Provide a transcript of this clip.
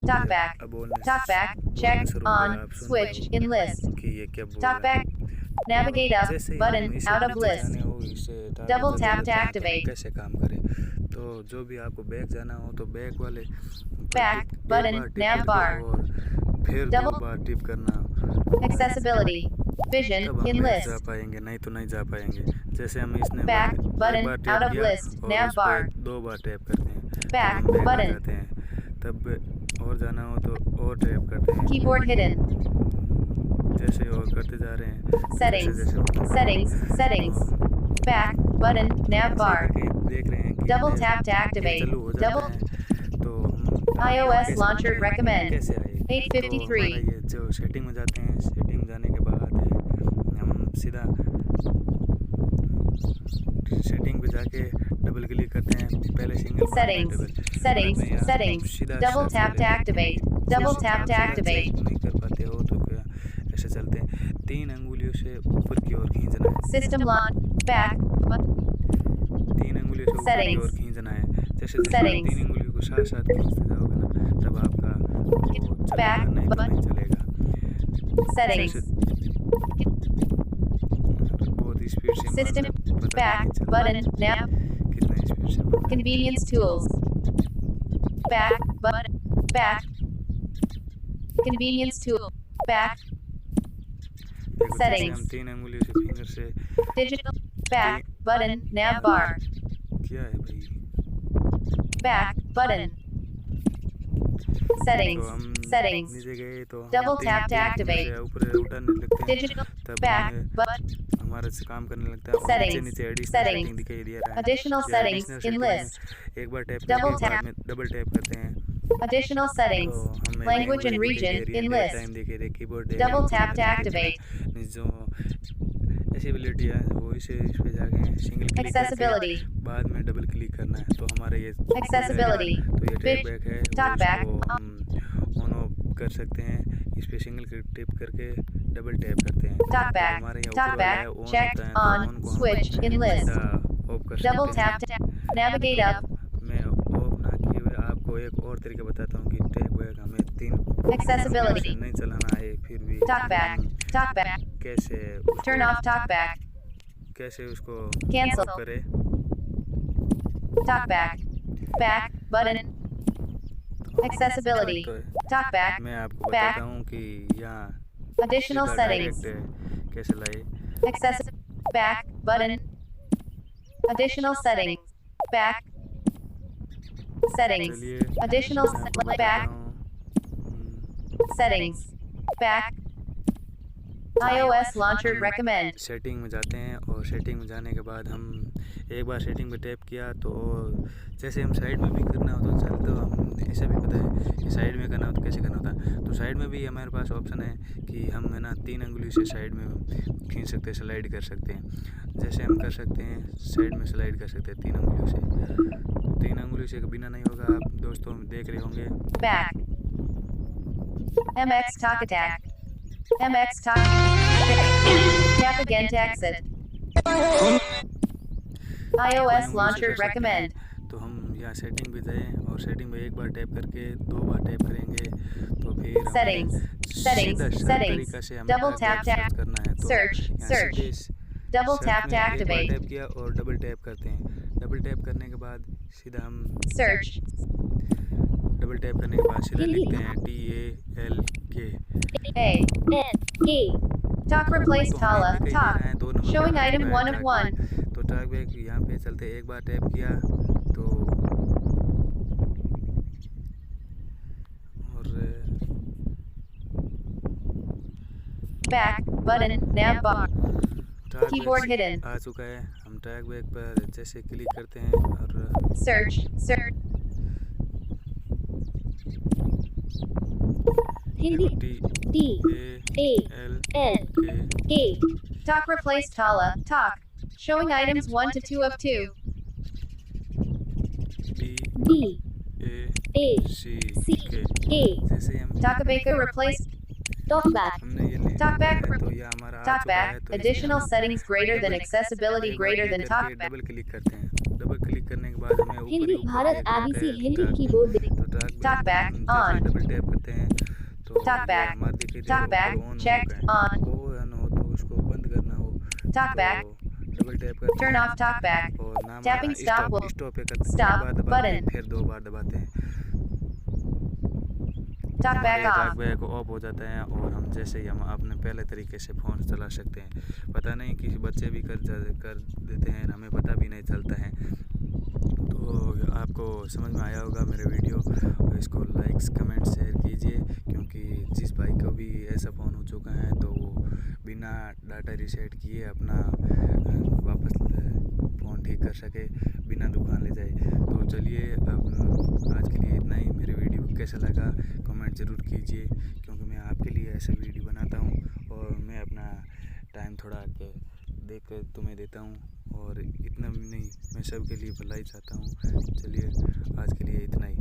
Talkback. अब बोलने Talkback. बोलना Check शुरू हो गया, on. आप सुन Switch रहे in हो list. कि ये क्या बोल रहा है। Talkback. Navigate up. जैसे ही Button हम इसे out of नीचे list. जाने हो इसे Double tap to ताकि activate. कैसे काम करे। तो जो भी आपको बैक जाना हो तो बैक वाले Back. एक Button. बार टिप Nav करके bar. और फिर दो Double. बार टिप करना, Accessibility. Vision तब हम in बैक जा list. पाएंगे, नहीं तो नहीं जा पाएंगे। जैसे हम इसने Back. एक Button bar out tap of किया list. और Nav उस bar. पर दो बार टैप करते हैं तो Back. हम बैक आ Button. जाते हैं। तब और जाना हो तो और टैप करते हैं। Keyboard hidden. जैसे और करते जा रहे हैं Settings. जैसे होता है। Settings. Settings. Back. Button. Nav bar. देख रहे हैं कि Double ये tap to activate. चालू हो जाता Double. है तो हम iOS कैसे launcher बनाएं, recommend. कैसे आए। तो 853. हमारा ये जो सेटिंग में जाते हैं, सेटिंग में जाने के बाद हम सीधा सेटिंग पे जाके डबल क्लिक करते हैं। पहले single Settings. Settings. Settings. Double tap to activate. Double tap to activate. नहीं कर पाते हो तो क्या ऐसे चलते हैं। 3 अंगुलियों से ऊपर की ओर खींचना है। System launch. Back. 3 अंगुलियों से ऊपर की Settings. ओर खींचना है। जैसे Settings. 3 अंगुलियों को साथ साथ खींचते जाओगे ना तब आपका वो चलेगा, Back. नहीं तो नहीं चलेगा। Settings. बहुत स्पीड से System. मारना, पता नहीं Back. चलता Button. Nav. कितना स्पीड से मारना है। Convenience tools. Back. Button. Back. Convenience tool. Back. देखो जैसे Settings. हम 3 अंगुलियों से फिंगर से Digital. Back. Button. Nav bar. किया है भाई। Back. Button. Settings. तो हम Settings. नीचे गए तो हम Double तीन- tap to तीन activate. से ऊपर उठाने लगते हैं Digital. तब Back. हमें Button. हमारा से काम करने लगता है और Settings. नीचे एडिशनल Settings. सेटिंग दिखाई दे रहा है। Additional ये settings additional in setting list. में एक बार टैप Double करके tap. बाद में डबल टैप करते हैं Additional तो settings. हमें Language and region in list. Time दिखे दे, keyboard Double tap to activate. जो एसेबिलिटी है वो इस पे जाके सिंगल क्लिक Accessibility. करके बाद में डबल क्लिक करना है तो हमारा ये Accessibility. तो ये टैप Vis- बैक है talk back. वो हम ऑन ऑफ कर सकते हैं। इस पे सिंगल क्लिक टिप करके डबल टैप करते हैं Talk तो back. हमारे यहाँ Talk ऊपर वाला back. है ऑन Check होता है तो on. ऑन को हम Switch in list. ऑफ कर Double सकते हैं। tap to navigate up. मैं ऑफ ना किए हुए आपको एक और तरीका बताता हूँ कि टैप बैक हमें 3 Accessibility. नहीं चलाना है फिर भी Talk back. हम Talk back. कैसे Turn off talk back. कैसे उसको Cancel. ऑफ करें। Talk back. Back. Button. Accessibility. तो Talk back. मैं आपको Back. बताता हूँ कि यहाँ Additional सीधा settings. डायरेक्ट कैसे लाए। Access. Back. Button. Additional settings. Back. Settings. चलिए Additional मैं आपको बताता back. हूँ। Settings. Back. iOS launcher recommend. Setting में जाते हैं और सेटिंग में जाने के बाद हम एक बार सेटिंग पे टैप किया तो जैसे हम साइड में भी करना हो तो चल तो हम ऐसा भी पता है कि साइड में करना हो तो कैसे करना होता है। तो साइड में भी हमारे पास ऑप्शन है कि हम है ना 3 अंगुली से साइड में खींच सकते हैं, स्लाइड कर सकते हैं। जैसे हम कर सकते हैं साइड में स्लाइड कर सकते हैं 3 अंगुलियों से। 3 अंगुलियों से बिना नहीं होगा, आप दोस्तों देख रहे होंगे। Back. MX Talk Attack. MX Talk. Tap again to exit. iOS launcher recommend. तो हम यहाँ सेटिंग पे जाएं और सेटिंग में एक बार टैप करके 2 बार टैप करेंगे तो फिर हमें Settings. Settings. सीधा Settings. तरीका से हमें Double आगे tap सर्च to करना है तो search. यहाँ Search. सीधे Double सर्च tap to में एक बार activate. टैप किया और डबल टैप करते हैं। डबल टैप करने के बाद सीधा हम Search. डबल टैप करने के बाद सीधा लिखते हैं TALK। A. N Talk replace तो Tala. हमें दिखाई दे Talk. रहा है 2 नंबर पे Showing आ item चुका है 1 of track 1. back। तो ट्रैक बैक यहाँ पे चलते एक बार टैप किया तो और Back. Button. Nav bar. Track Keyboard back hidden. आ चुका है। हम ट्रैक बैक पर जैसे क्लिक करते हैं और Search. Search. Hindi D A L TALK। K Talk replace Tala. Talk. Showing items 1 to 2 of 2. B. A. C. K। जैसे हम Talkabaker replace Talkback हमने ये ले Talkback. लिया है तो ये हमारा आ चुका है Talkback. तो Additional इसमें settings greater than accessibility एक बार greater क्लिक than करके talkback. डबल क्लिक करते हैं। डबल क्लिक करने के बाद हमें ऊपर ही हिंदी ऊपर भारत एक ABC track Hindi back. Keyboard तो Talkback हम जैसे on. डबल टैप करते हैं तो Talkback. हमारे देखिए Talkback ऑन checked on. हो ऑन हो तो उसको बंद करना हो Talkback. तो डबल टैप करते Turn हैं off talkback. और नाम Tapping stop stop will stop पे करते हैं, stop एक बार दबाते हैं button. फिर 2 बार दबाते हैं, Talkback off. टॉकबैक ऑफ हो जाता है और हम जैसे ही हम अपने पहले तरीके से फ़ोन चला सकते हैं। पता नहीं कि बच्चे भी कर देते हैं, हमें पता भी नहीं चलता है। तो आपको समझ में आया होगा मेरे वीडियो, इसको लाइक्स कमेंट शेयर कीजिए, क्योंकि जिस भाई को भी ऐसा फ़ोन हो चुका है तो वो बिना डाटा रीसेट किए अपना वापस फ़ोन ठीक कर सके, बिना दुकान ले जाए। तो चलिए अब आज के लिए इतना ही। मेरे वीडियो कैसा लगा कमेंट ज़रूर कीजिए, क्योंकि मैं आपके लिए ऐसे वीडियो बनाता हूँ और मैं अपना टाइम थोड़ा देख कर तुम्हें देता हूँ, और इतना भी नहीं, मैं सबके लिए भलाई चाहता हूँ। चलिए आज के लिए इतना ही।